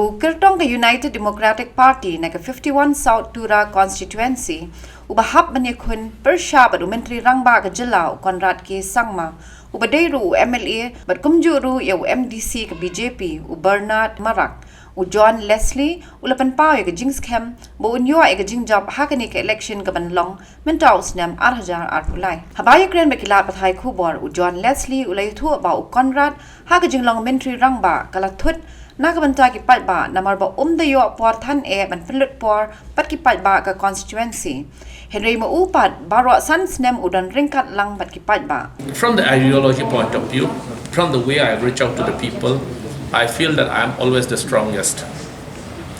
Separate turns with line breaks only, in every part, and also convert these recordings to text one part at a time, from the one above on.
Kirtong ka United Democratic Party na ka 51 South Tura Constituency ubahap manyakun persya badu Menteri Rangba ka Jila Conrad ke Sangma ubadairu MLA bad kumjuru yaw MDC ka BJP Bernard Marak John Leslie ulapan pao ka jingskem bo unyo ay ka jingjab hakani ka election ka banlong mentaus nam arhajar arpulai habaya kren bakila pathay khubor John Leslie ulay thu ba Conrad ha ka jinglong Menteri Rangba kalathut Nakabanta ki paidbah namar ba dayo por than ban penlut por pat ki paidbah ka constituency. Henry mo upat baro sans nem udan ringkat lang pat ki paidbah.
From the ideology point of view, from the way I reach out to the people, I feel that I am always the strongest.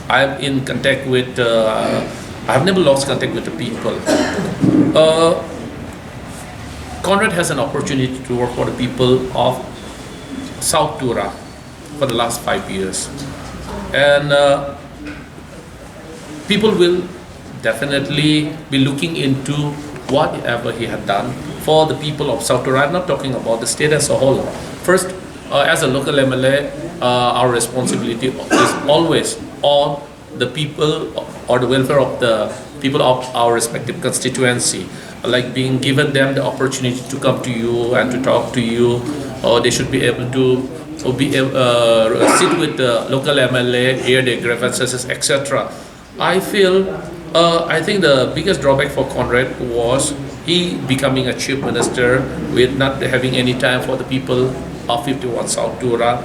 I am in contact with, I have never lost contact with the people. Conrad has an opportunity to work for the people of South Tura for the last 5 years, and people will definitely be looking into whatever he had done for the people of South Tura. I'm not talking about the state as a whole. First, as a local MLA, our responsibility is always on the people or the welfare of the people of our respective constituency, like being given them the opportunity to come to you and to talk to you, or they should be able to sit with the local MLA, hear their grievances, etc. I think the biggest drawback for Conrad was he becoming a chief minister with not having any time for the people of 51 South Tura.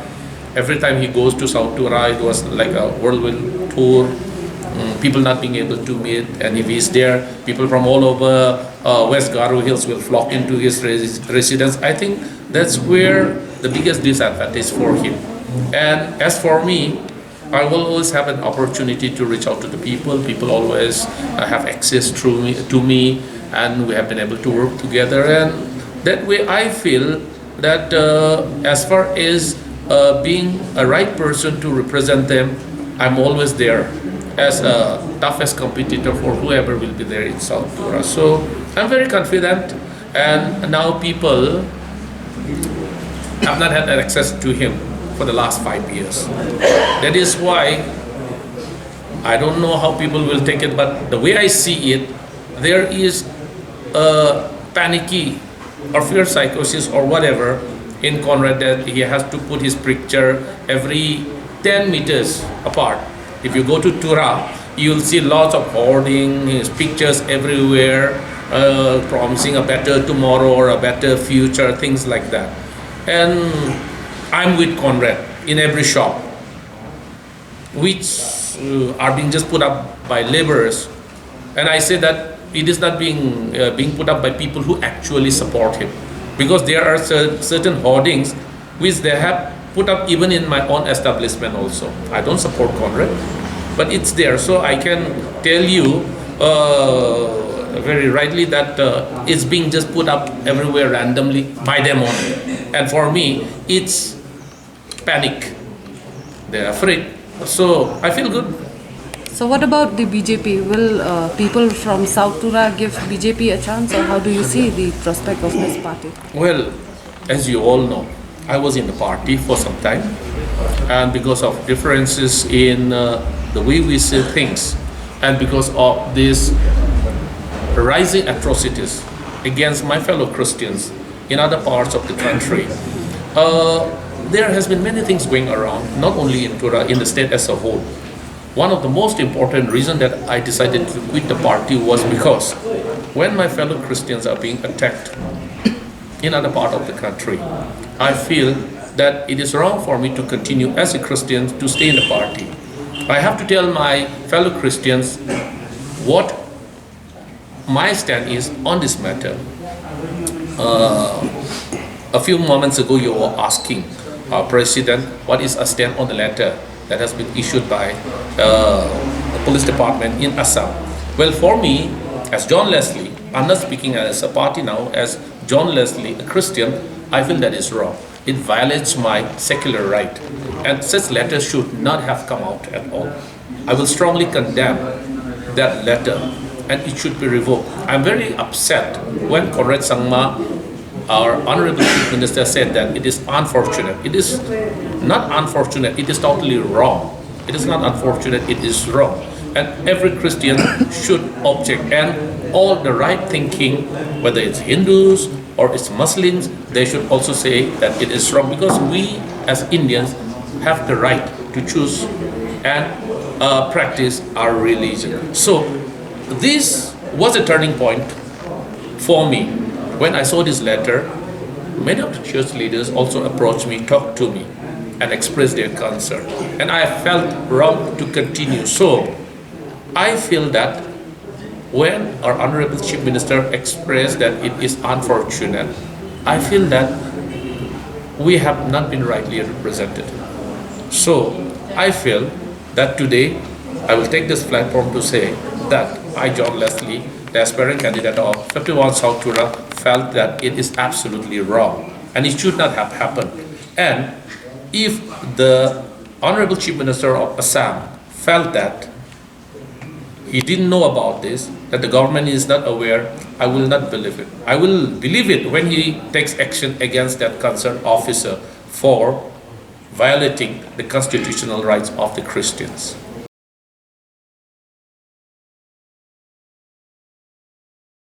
Every time he goes to South Tura, it was like a whirlwind tour. People not being able to meet, and if he's there, people from all over West Kyrwoh Hills will flock into his residence. I think that's where the biggest disadvantage for him. And as for me, I will always have an opportunity to reach out to the people. People always have access to me, and we have been able to work together. And that way, I feel that as far as being a right person to represent them, I'm always there as a toughest competitor for whoever will be there in South Tura. So I'm very confident, and now people have not had access to him for the last 5 years. That is why I don't know how people will take it, but the way I see it, there is a panicky or fear psychosis or whatever in Conrad that he has to put his picture every 10 meters apart. If you go to Tura, you'll see lots of hoarding, his pictures everywhere, promising a better tomorrow or a better future, things like that. And I'm with Conrad in every shop, which are being just put up by laborers. And I say that it is not being put up by people who actually support him, because there are certain hoardings which they have put up even in my own establishment also. I don't support Conrad, but it's there. So I can tell you very rightly that it's being just put up everywhere randomly by them only. And for me, it's panic. They're afraid. So I feel good.
So what about the BJP? Will people from South Tura give BJP a chance, or how do you see the prospect of this party?
Well, as you all know, I was in the party for some time, and because of differences in the way we see things, and because of these rising atrocities against my fellow Christians in other parts of the country, there has been many things going around, not only in Tura, in the state as a whole. One of the most important reasons that I decided to quit the party was because when my fellow Christians are being attacked in other part of the country, I feel that it is wrong for me to continue as a Christian to stay in the party. I have to tell my fellow Christians what my stand is on this matter. A few moments ago, you were asking our president what is a stand on the letter that has been issued by the police department in Assam. Well, for me, as John Leslie, I'm not speaking as a party now, as John Leslie, a Christian, I feel that is wrong. It violates my secular right, and such letters should not have come out at all. I will strongly condemn that letter, and it should be revoked. I'm very upset when Conrad Sangma, our Honorable Chief Minister, said that it is unfortunate. It is not unfortunate, it is totally wrong It is not unfortunate, it is wrong. And every Christian should object. And all the right thinking, whether it's Hindus or it's Muslims, they should also say that it is wrong, because we as Indians have the right to choose and practice our religion. So this was a turning point for me. When I saw this letter, many of the church leaders also approached me, talked to me, and expressed their concern. And I felt wrong to continue. So I feel that when our Honorable Chief Minister expressed that it is unfortunate, I feel that we have not been rightly represented. So I feel that today I will take this platform to say that I, John Leslie, the aspirant candidate of 51 South Tura, felt that it is absolutely wrong and it should not have happened. And if the Honorable Chief Minister of Assam felt that he didn't know about this, that the government is not aware, I will not believe it. I will believe it when he takes action against that concerned officer for violating the constitutional rights of the Christians.